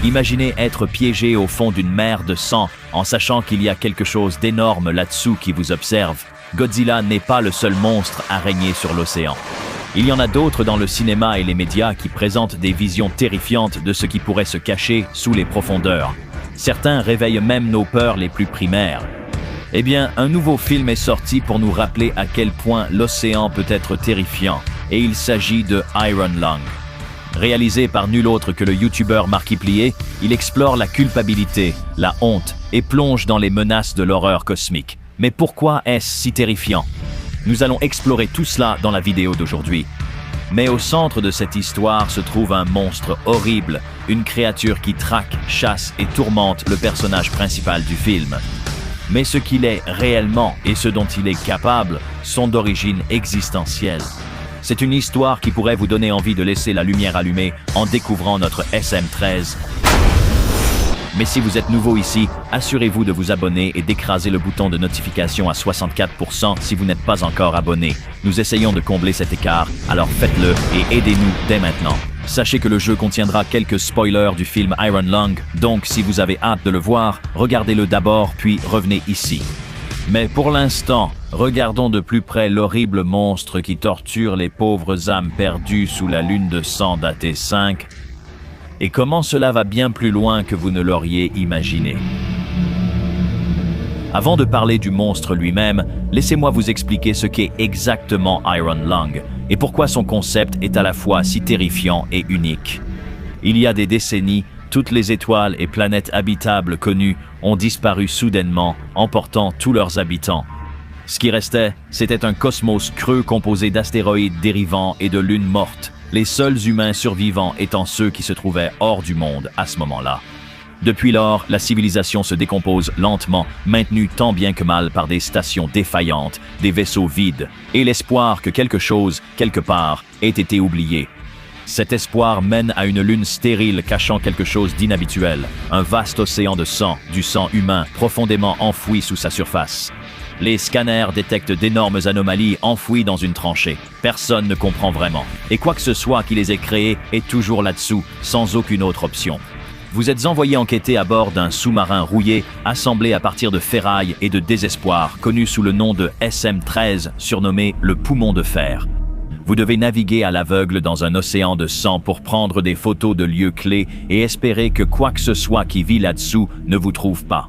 Imaginez être piégé au fond d'une mer de sang en sachant qu'il y a quelque chose d'énorme là-dessous qui vous observe. Godzilla n'est pas le seul monstre à régner sur l'océan. Il y en a d'autres dans le cinéma et les médias qui présentent des visions terrifiantes de ce qui pourrait se cacher sous les profondeurs. Certains réveillent même nos peurs les plus primaires. Eh bien, un nouveau film est sorti pour nous rappeler à quel point l'océan peut être terrifiant, et il s'agit de Iron Lung. Réalisé par nul autre que le youtubeur Markiplier, il explore la culpabilité, la honte et plonge dans les menaces de l'horreur cosmique. Mais pourquoi est-ce si terrifiant? Nous allons explorer tout cela dans la vidéo d'aujourd'hui. Mais au centre de cette histoire se trouve un monstre horrible, une créature qui traque, chasse et tourmente le personnage principal du film. Mais ce qu'il est réellement et ce dont il est capable sont d'origine existentielle. C'est une histoire qui pourrait vous donner envie de laisser la lumière allumée en découvrant notre SM13. Mais si vous êtes nouveau ici, assurez-vous de vous abonner et d'écraser le bouton de notification à 64% si vous n'êtes pas encore abonné. Nous essayons de combler cet écart, alors faites-le et aidez-nous dès maintenant. Sachez que le jeu contiendra quelques spoilers du film Iron Lung, donc si vous avez hâte de le voir, regardez-le d'abord puis revenez ici. Mais pour l'instant, regardons de plus près l'horrible monstre qui torture les pauvres âmes perdues sous la lune de sang d'AT5, et comment cela va bien plus loin que vous ne l'auriez imaginé. Avant de parler du monstre lui-même, laissez-moi vous expliquer ce qu'est exactement Iron Lung, et pourquoi son concept est à la fois si terrifiant et unique. Il y a des décennies, toutes les étoiles et planètes habitables connues ont disparu soudainement, emportant tous leurs habitants. Ce qui restait, c'était un cosmos creux composé d'astéroïdes dérivants et de lunes mortes, les seuls humains survivants étant ceux qui se trouvaient hors du monde à ce moment-là. Depuis lors, la civilisation se décompose lentement, maintenue tant bien que mal par des stations défaillantes, des vaisseaux vides, et l'espoir que quelque chose, quelque part, ait été oublié. Cet espoir mène à une lune stérile cachant quelque chose d'inhabituel, un vaste océan de sang, du sang humain, profondément enfoui sous sa surface. Les scanners détectent d'énormes anomalies enfouies dans une tranchée. Personne ne comprend vraiment. Et quoi que ce soit qui les ait créées est toujours là-dessous, sans aucune autre option. Vous êtes envoyé enquêter à bord d'un sous-marin rouillé, assemblé à partir de ferraille et de désespoir, connu sous le nom de SM13, surnommé le poumon de fer. Vous devez naviguer à l'aveugle dans un océan de sang pour prendre des photos de lieux clés et espérer que quoi que ce soit qui vit là-dessous ne vous trouve pas.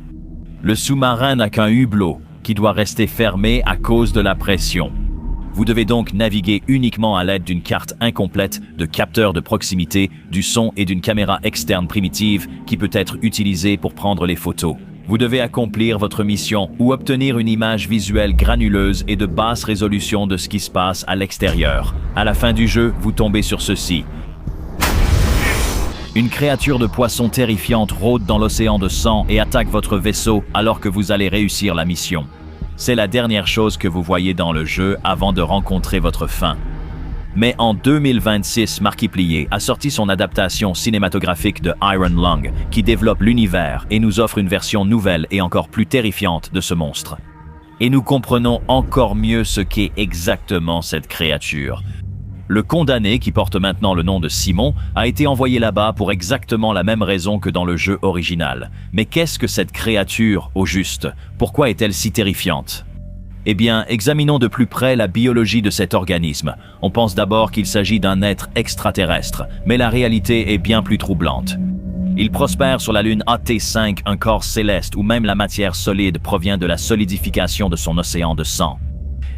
Le sous-marin n'a qu'un hublot, qui doit rester fermé à cause de la pression. Vous devez donc naviguer uniquement à l'aide d'une carte incomplète, de capteurs de proximité, du son et d'une caméra externe primitive qui peut être utilisée pour prendre les photos. Vous devez accomplir votre mission ou obtenir une image visuelle granuleuse et de basse résolution de ce qui se passe à l'extérieur. À la fin du jeu, vous tombez sur ceci. Une créature de poisson terrifiante rôde dans l'océan de sang et attaque votre vaisseau alors que vous allez réussir la mission. C'est la dernière chose que vous voyez dans le jeu avant de rencontrer votre fin. Mais en 2026, Markiplier a sorti son adaptation cinématographique de Iron Lung, qui développe l'univers et nous offre une version nouvelle et encore plus terrifiante de ce monstre. Et nous comprenons encore mieux ce qu'est exactement cette créature. Le condamné, qui porte maintenant le nom de Simon, a été envoyé là-bas pour exactement la même raison que dans le jeu original. Mais qu'est-ce que cette créature, au juste? Pourquoi est-elle si terrifiante? Eh bien, examinons de plus près la biologie de cet organisme. On pense d'abord qu'il s'agit d'un être extraterrestre, mais la réalité est bien plus troublante. Il prospère sur la lune AT5, un corps céleste où même la matière solide provient de la solidification de son océan de sang.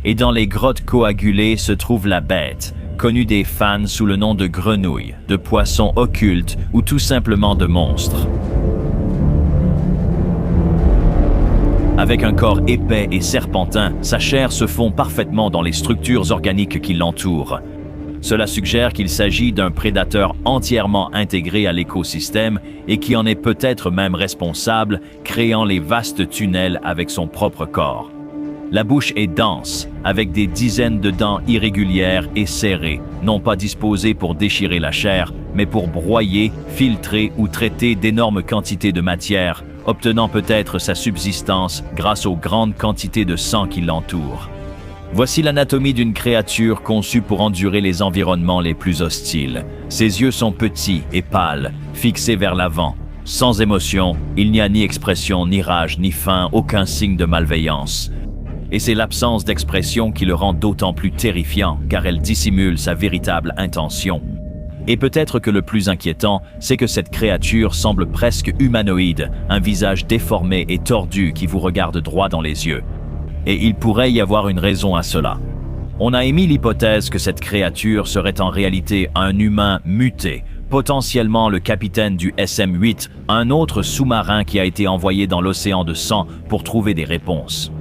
Et dans les grottes coagulées se trouve la bête, connue des fans sous le nom de grenouille, de poisson occulte ou tout simplement de monstre. Avec un corps épais et serpentin, sa chair se fond parfaitement dans les structures organiques qui l'entourent. Cela suggère qu'il s'agit d'un prédateur entièrement intégré à l'écosystème et qui en est peut-être même responsable, créant les vastes tunnels avec son propre corps. La bouche est dense, avec des dizaines de dents irrégulières et serrées, non pas disposées pour déchirer la chair, mais pour broyer, filtrer ou traiter d'énormes quantités de matière, obtenant peut-être sa subsistance grâce aux grandes quantités de sang qui l'entourent. Voici l'anatomie d'une créature conçue pour endurer les environnements les plus hostiles. Ses yeux sont petits et pâles, fixés vers l'avant, Sans émotion, il n'y a ni expression, ni rage, ni faim, aucun signe de malveillance. Et c'est l'absence d'expression qui le rend d'autant plus terrifiant, car elle dissimule sa véritable intention. Et peut-être que le plus inquiétant, c'est que cette créature semble presque humanoïde, un visage déformé et tordu qui vous regarde droit dans les yeux. Et il pourrait y avoir une raison à cela. On a émis l'hypothèse que cette créature serait en réalité un humain muté, potentiellement le capitaine du SM-8, un autre sous-marin qui a été envoyé dans l'océan de sang pour trouver des réponses.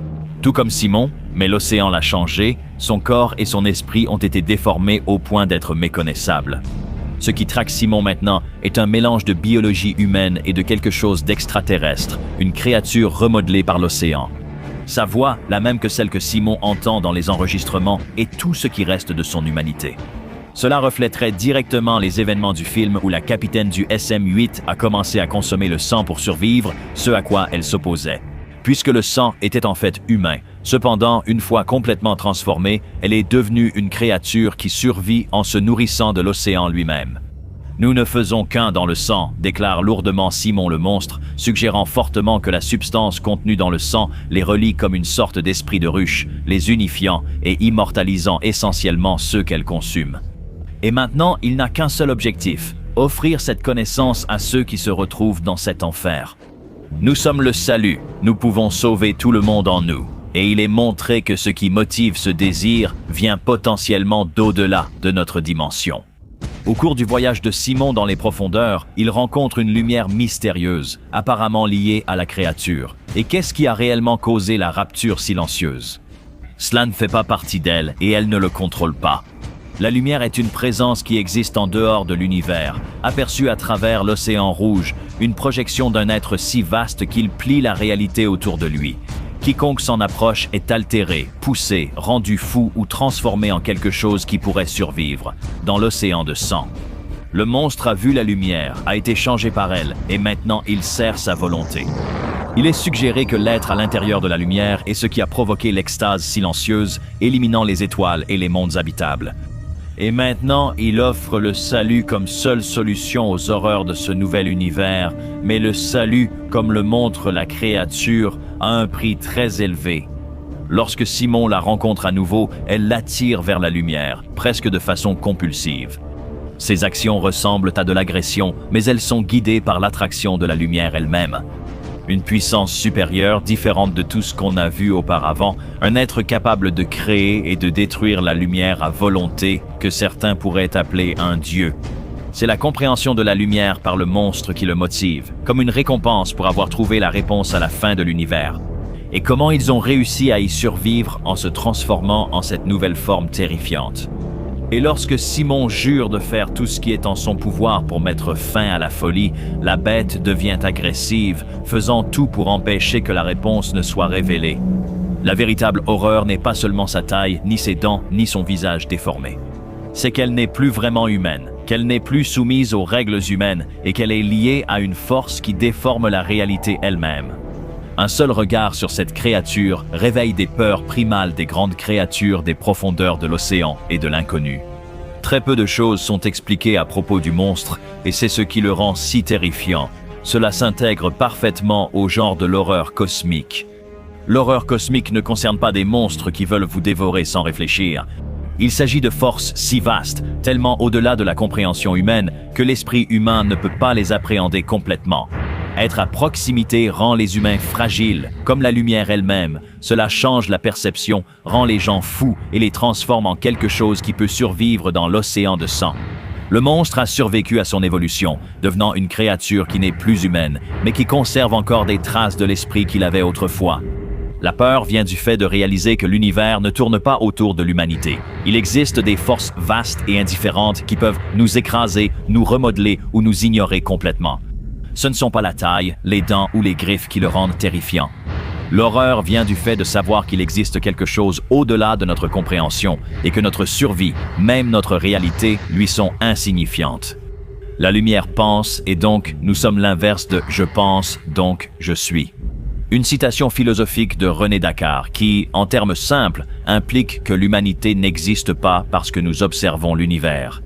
Tout comme Simon, mais l'océan l'a changé, son corps et son esprit ont été déformés au point d'être méconnaissables. Ce qui traque Simon maintenant est un mélange de biologie humaine et de quelque chose d'extraterrestre, une créature remodelée par l'océan. Sa voix, la même que celle que Simon entend dans les enregistrements, est tout ce qui reste de son humanité. Cela reflèterait directement les événements du film où la capitaine du SM-8 a commencé à consommer le sang pour survivre, ce à quoi elle s'opposait. Puisque le sang était en fait humain. Cependant, une fois complètement transformée, elle est devenue une créature qui survit en se nourrissant de l'océan lui-même. Nous ne faisons qu'un dans le sang, déclare lourdement Simon le monstre, suggérant fortement que la substance contenue dans le sang les relie comme une sorte d'esprit de ruche, les unifiant et immortalisant essentiellement ceux qu'elle consume. Et maintenant, il n'a qu'un seul objectif, offrir cette connaissance à ceux qui se retrouvent dans cet enfer. Nous sommes le salut, nous pouvons sauver tout le monde en nous. Et il est montré que ce qui motive ce désir vient potentiellement d'au-delà de notre dimension. Au cours du voyage de Simon dans les profondeurs, il rencontre une lumière mystérieuse, apparemment liée à la créature. Et qu'est-ce qui a réellement causé la rapture silencieuse? Cela ne fait pas partie d'elle et elle ne le contrôle pas. La lumière est une présence qui existe en dehors de l'univers, aperçue à travers l'océan rouge, une projection d'un être si vaste qu'il plie la réalité autour de lui. Quiconque s'en approche est altéré, poussé, rendu fou ou transformé en quelque chose qui pourrait survivre, dans l'océan de sang. Le monstre a vu la lumière, a été changé par elle, et maintenant il sert sa volonté. Il est suggéré que l'être à l'intérieur de la lumière est ce qui a provoqué l'extase silencieuse, éliminant les étoiles et les mondes habitables. Et maintenant, il offre le salut comme seule solution aux horreurs de ce nouvel univers, mais le salut, comme le montre la créature, a un prix très élevé. Lorsque Simon la rencontre à nouveau, elle l'attire vers la lumière, presque de façon compulsive. Ses actions ressemblent à de l'agression, mais elles sont guidées par l'attraction de la lumière elle-même. Une puissance supérieure, différente de tout ce qu'on a vu auparavant, un être capable de créer et de détruire la lumière à volonté, que certains pourraient appeler un dieu. C'est la compréhension de la lumière par le monstre qui le motive, comme une récompense pour avoir trouvé la réponse à la fin de l'univers. Et comment ils ont réussi à y survivre en se transformant en cette nouvelle forme terrifiante. Et lorsque Simon jure de faire tout ce qui est en son pouvoir pour mettre fin à la folie, la bête devient agressive, faisant tout pour empêcher que la réponse ne soit révélée. La véritable horreur n'est pas seulement sa taille, ni ses dents, ni son visage déformé. C'est qu'elle n'est plus vraiment humaine, qu'elle n'est plus soumise aux règles humaines et qu'elle est liée à une force qui déforme la réalité elle-même. Un seul regard sur cette créature réveille des peurs primales des grandes créatures des profondeurs de l'océan et de l'inconnu. Très peu de choses sont expliquées à propos du monstre et c'est ce qui le rend si terrifiant. Cela s'intègre parfaitement au genre de l'horreur cosmique. L'horreur cosmique ne concerne pas des monstres qui veulent vous dévorer sans réfléchir. Il s'agit de forces si vastes, tellement au-delà de la compréhension humaine, que l'esprit humain ne peut pas les appréhender complètement. Être à proximité rend les humains fragiles, comme la lumière elle-même. Cela change la perception, rend les gens fous et les transforme en quelque chose qui peut survivre dans l'océan de sang. Le monstre a survécu à son évolution, devenant une créature qui n'est plus humaine, mais qui conserve encore des traces de l'esprit qu'il avait autrefois. La peur vient du fait de réaliser que l'univers ne tourne pas autour de l'humanité. Il existe des forces vastes et indifférentes qui peuvent nous écraser, nous remodeler ou nous ignorer complètement. Ce ne sont pas la taille, les dents ou les griffes qui le rendent terrifiant. L'horreur vient du fait de savoir qu'il existe quelque chose au-delà de notre compréhension et que notre survie, même notre réalité, lui sont insignifiantes. La lumière pense et donc nous sommes l'inverse de « je pense, donc je suis ». Une citation philosophique de René Descartes qui, en termes simples, implique que l'humanité n'existe pas parce que nous observons l'univers.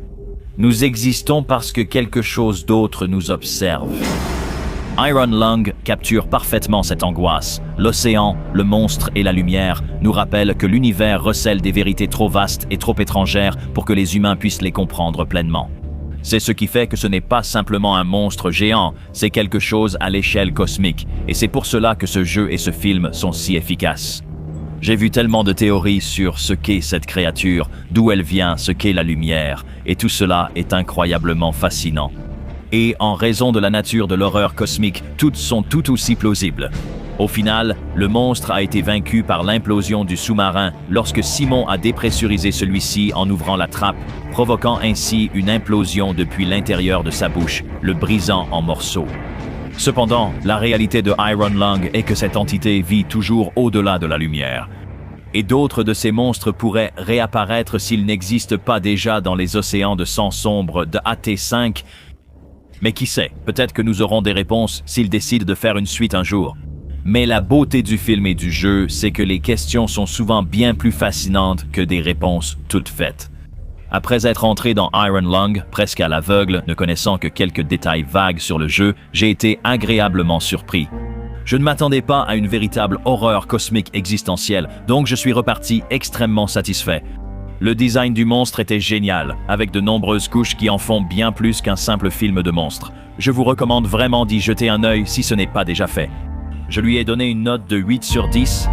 Nous existons parce que quelque chose d'autre nous observe. Iron Lung capture parfaitement cette angoisse. L'océan, le monstre et la lumière nous rappellent que l'univers recèle des vérités trop vastes et trop étrangères pour que les humains puissent les comprendre pleinement. C'est ce qui fait que ce n'est pas simplement un monstre géant, c'est quelque chose à l'échelle cosmique, et c'est pour cela que ce jeu et ce film sont si efficaces. J'ai vu tellement de théories sur ce qu'est cette créature, d'où elle vient, ce qu'est la lumière, et tout cela est incroyablement fascinant. Et en raison de la nature de l'horreur cosmique, toutes sont tout aussi plausibles. Au final, le monstre a été vaincu par l'implosion du sous-marin lorsque Simon a dépressurisé celui-ci en ouvrant la trappe, provoquant ainsi une implosion depuis l'intérieur de sa bouche, le brisant en morceaux. Cependant, la réalité de Iron Lung est que cette entité vit toujours au-delà de la lumière. Et d'autres de ces monstres pourraient réapparaître s'ils n'existent pas déjà dans les océans de sang sombre de AT5. Mais qui sait, peut-être que nous aurons des réponses s'ils décident de faire une suite un jour. Mais la beauté du film et du jeu, c'est que les questions sont souvent bien plus fascinantes que des réponses toutes faites. Après être entré dans Iron Lung, presque à l'aveugle, ne connaissant que quelques détails vagues sur le jeu, j'ai été agréablement surpris. Je ne m'attendais pas à une véritable horreur cosmique existentielle, donc je suis reparti extrêmement satisfait. Le design du monstre était génial, avec de nombreuses couches qui en font bien plus qu'un simple film de monstre. Je vous recommande vraiment d'y jeter un œil si ce n'est pas déjà fait. Je lui ai donné une note de 8 sur 10.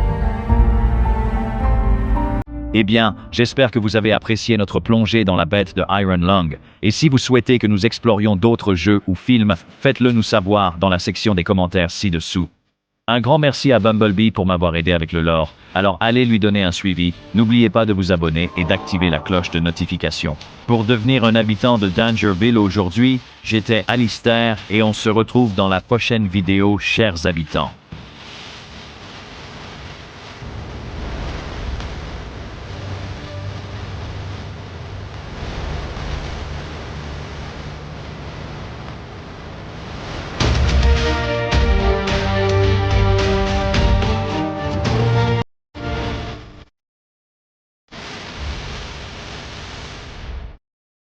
Eh bien, j'espère que vous avez apprécié notre plongée dans la bête de Iron Lung. Et si vous souhaitez que nous explorions d'autres jeux ou films, faites-le nous savoir dans la section des commentaires ci-dessous. Un grand merci à Bumblebee pour m'avoir aidé avec le lore, alors allez lui donner un suivi, n'oubliez pas de vous abonner et d'activer la cloche de notification. Pour devenir un habitant de Dangerville aujourd'hui, j'étais Alistair et on se retrouve dans la prochaine vidéo, chers habitants.